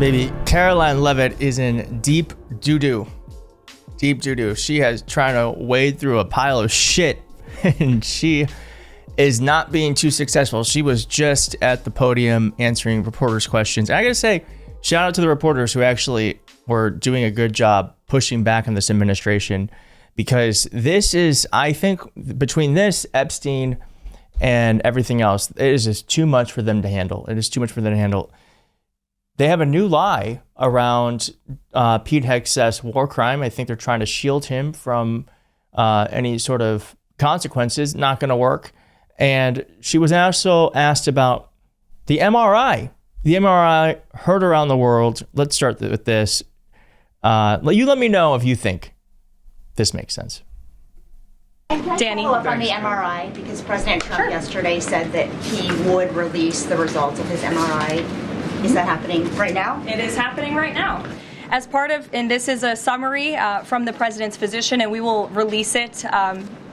Baby, Caroline Levitt is in deep doo-doo. Deep doo-doo. She has trying to wade through a pile of shit, and she is not being too successful. She was just at the podium answering reporters' questions. And I gotta say, shout out to the reporters who actually were doing a good job pushing back on this administration, because this is, I think, between this, Epstein, and everything else, it is just too much for them to handle. It is too much for them to handle. They have a new lie around Pete Hegseth's war crime. I think they're trying to shield him from any sort of consequences. Not going to work. And she was also asked about the MRI. The MRI heard around the world. Let's start with this. You let me know if you think this makes sense. Danny, follow up on the MRI, because President Trump yesterday said that he would release the results of his MRI. Is that happening right now? it is happening right now. As part of, and this is a summary from the president's physician, and we will release it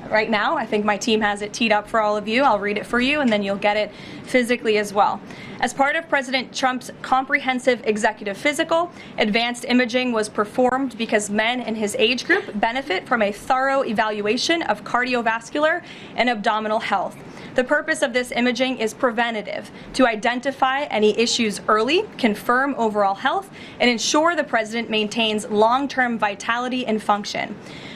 right now. I think my team has it teed up for all of you. I'll read it for you, and then you'll get it physically as well. As part of President Trump's comprehensive executive physical, advanced imaging was performed because men in his age group benefit from a thorough evaluation of cardiovascular and abdominal health. The purpose of this imaging is preventative, to identify any issues early, confirm overall health, and ensure the president maintains long-term vitality and function.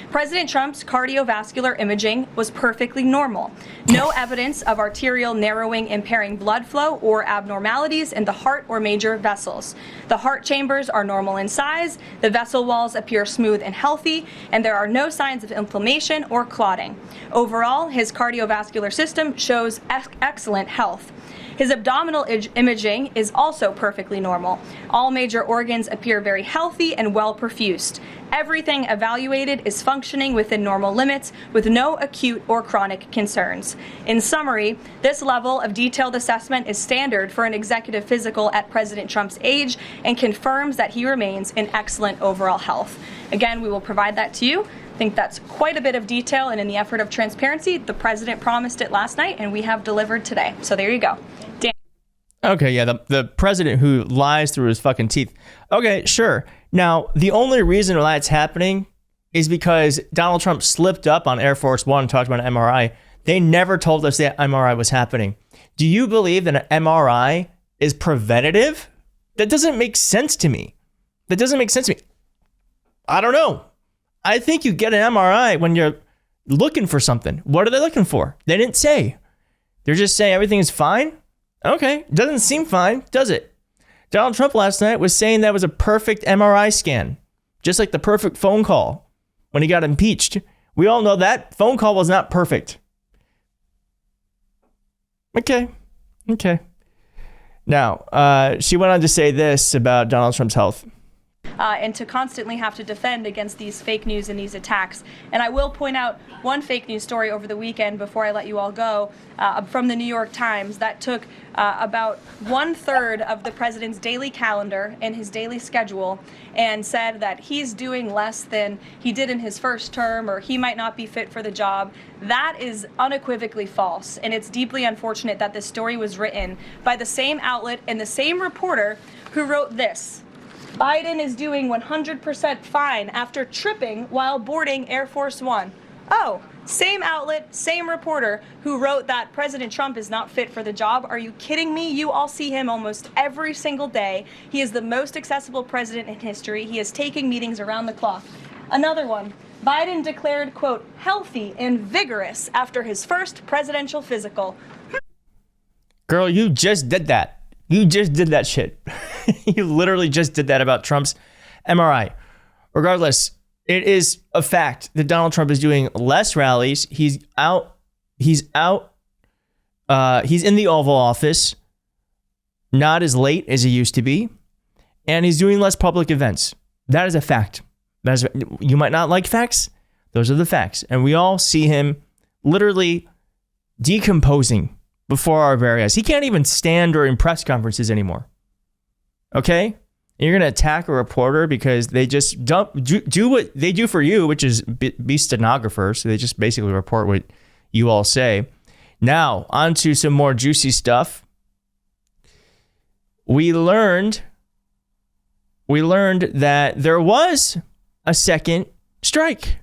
President Trump's cardiovascular imaging was perfectly normal. No evidence of arterial narrowing impairing blood flow or abnormalities in the heart or major vessels. The heart chambers are normal in size, the vessel walls appear smooth and healthy, and there are no signs of inflammation or clotting. Overall, his cardiovascular system shows excellent health. His abdominal imaging is also perfectly normal. All major organs appear very healthy and well perfused. Everything evaluated is functioning within normal limits with no acute or chronic concerns. In summary, this level of detailed assessment is standard for an executive physical at President Trump's age and confirms that he remains in excellent overall health. Again, we will provide that to you. I think that's quite a bit of detail, and in the effort of transparency, the president promised it last night, and we have delivered today. So there you go. Dan. Okay, yeah, the president who lies through his fucking teeth. Okay, sure. Now, the only reason why that's happening is because Donald Trump slipped up on Air Force One and talked about an MRI. They never told us that MRI was happening. Do you believe that an MRI is preventative? That doesn't make sense to me. That doesn't make sense to me. I don't know. I think you get an MRI when you're looking for something. What are they looking for? They didn't say. They're just saying everything is fine. Okay, doesn't seem fine, does it? Donald Trump last night was saying that was a perfect MRI scan, just like the perfect phone call when he got impeached. We all know that phone call was not perfect. Okay. Now, she went on to say this about Donald Trump's health. And to constantly have to defend against these fake news and these attacks. And I will point out one fake news story over the weekend before I let you all go, from the New York Times that took about 1/3 of the president's daily calendar and his daily schedule and said that he's doing less than he did in his first term, or he might not be fit for the job. That is unequivocally false, and it's deeply unfortunate that this story was written by the same outlet and the same reporter who wrote this. Biden is doing 100% fine after tripping while boarding Air Force One. Oh, same outlet, same reporter who wrote that President Trump is not fit for the job. Are you kidding me? You all see him almost every single day. He is the most accessible president in history. He is taking meetings around the clock. Another one. Biden declared, quote, healthy and vigorous after his first presidential physical. Girl, you just did that. You just did that shit. You literally just did that about Trump's MRI. Regardless, it is a fact that Donald Trump is doing less rallies. He's in the Oval Office, not as late as he used to be, and he's doing less public events. That is a fact. You might not like facts. Those are the facts. And we all see him literally decomposing before our very eyes. He can't even stand during press conferences anymore. Okay? And you're going to attack a reporter because they just do what they do for you, which is be stenographers. So they just basically report what you all say. Now, on to some more juicy stuff. We learned we learned that there was a second strike.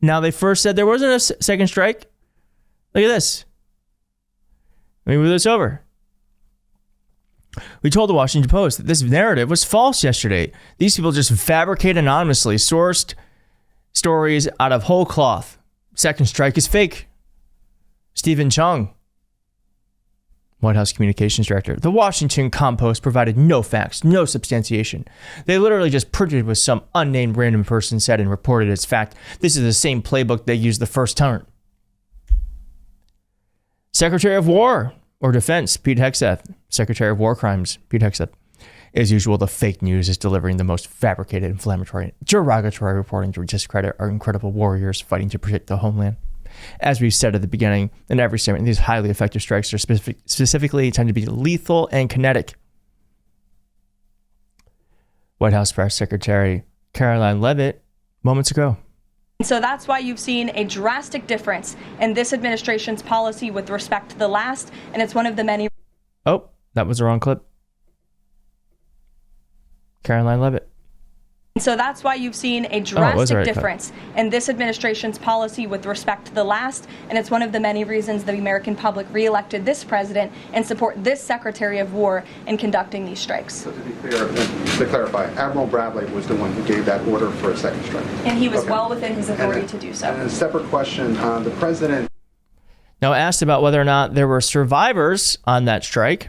Now, they first said there wasn't a second strike. Look at this. Let me move this over. We told the Washington Post that this narrative was false yesterday. These people just fabricate anonymously, sourced stories out of whole cloth. Second strike is fake. Stephen Chung, White House Communications Director. The Washington Compost provided no facts, no substantiation. They literally just printed what some unnamed random person said and reported as fact. This is the same playbook they used the first time. Secretary of War or Defense, Pete Hegseth. Secretary of War Crimes, Pete Hegseth. As usual, the fake news is delivering the most fabricated, inflammatory, derogatory reporting to discredit our incredible warriors fighting to protect the homeland. As we've said at the beginning, in every segment, these highly effective strikes are specifically tend to be lethal and kinetic. White House Press Secretary Caroline Leavitt moments ago. So that's why you've seen a drastic difference in this administration's policy with respect to the last, and it's one of the many. Oh, that was the wrong clip. Caroline Leavitt. So that's why you've seen a drastic difference in this administration's policy with respect to the last, and it's one of the many reasons the American public reelected this president and support this Secretary of War in conducting these strikes. So to be clear, to clarify, Admiral Bradley was the one who gave that order for a second strike. And he was well within his authority to do so. And a separate question, the president. Now, asked about whether or not there were survivors on that strike.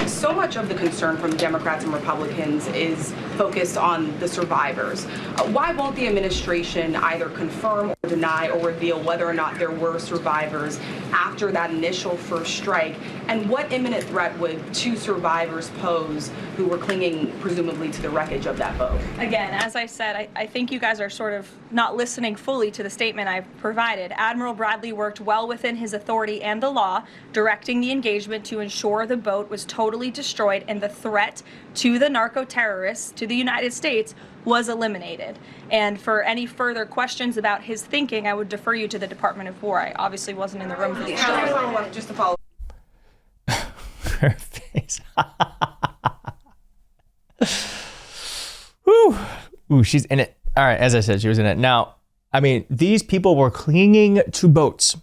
So much of the concern from Democrats and Republicans is focused on the survivors. Why won't the administration either confirm or deny or reveal whether or not there were survivors after that initial first strike? And what imminent threat would two survivors pose who were clinging presumably to the wreckage of that boat? Again, as I said, I think you guys are sort of not listening fully to the statement I've provided. Admiral Bradley worked well within his authority and the law, directing the engagement to ensure the boat was totally destroyed and the threat to the narco-terrorists, to the United States, was eliminated. And for any further questions about his thinking, I would defer you to the Department of War. I obviously wasn't in the room for these strikes. Just to follow. Her face. Woo. Ooh, she's in it. All right, as I said, she was in it. Now, I mean, these people were clinging to boats.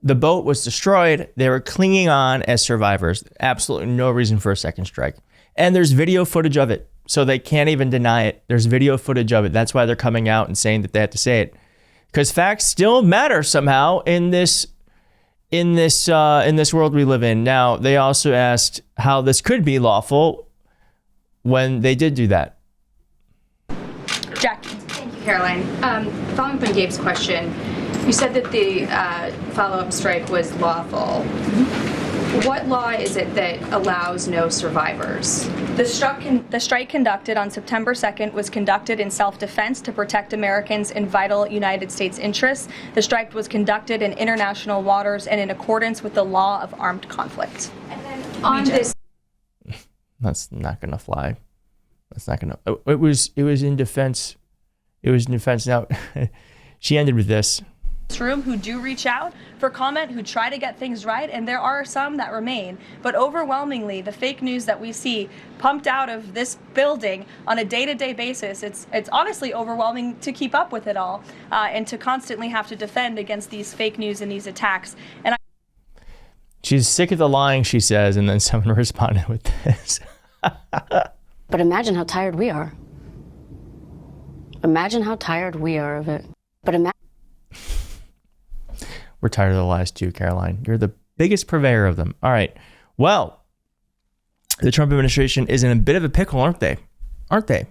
The boat was destroyed. They were clinging on as survivors. Absolutely no reason for a second strike. And there's video footage of it, so they can't even deny it. There's video footage of it. That's why they're coming out and saying that they have to say it, because facts still matter somehow in this world we live in. Now, they also asked how this could be lawful when they did do that. Jackie. Thank you, Caroline. Following up on Gabe's question, you said that the follow-up strike was lawful. What law is it that allows no survivors? The strike conducted on September 2nd was conducted in self-defense to protect Americans in vital United States interests. The strike was conducted in international waters and in accordance with the law of armed conflict. And then on this... That's not going to fly. That's not going to... It was in defense. It was in defense. Now, she ended with this. Room who do reach out for comment, who try to get things right, and there are some that remain, but overwhelmingly the fake news that we see pumped out of this building on a day-to-day basis, it's honestly overwhelming to keep up with it all, and to constantly have to defend against these fake news and these attacks. And she's sick of the lying, she says, and then someone responded with this. But imagine how tired we are. Imagine how tired we are of it. But imagine. We're tired of the lies too, Caroline. You're the biggest purveyor of them. All right. Well, the Trump administration is in a bit of a pickle, aren't they? Aren't they?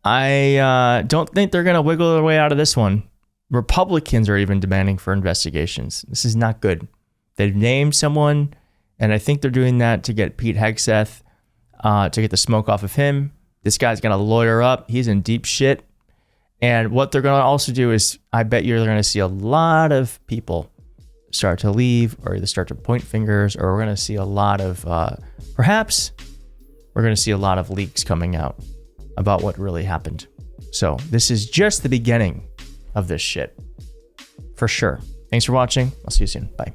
I don't think they're going to wiggle their way out of this one. Republicans are even demanding for investigations. This is not good. They've named someone, and I think they're doing that to get Pete Hegseth, to get the smoke off of him. This guy's going to lawyer up. He's in deep shit. And what they're going to also do is, I bet you're going to see a lot of people start to leave, or either start to point fingers, or we're going to see a lot of, perhaps we're going to see a lot of leaks coming out about what really happened. So this is just the beginning of this shit, for sure. Thanks for watching. I'll see you soon. Bye.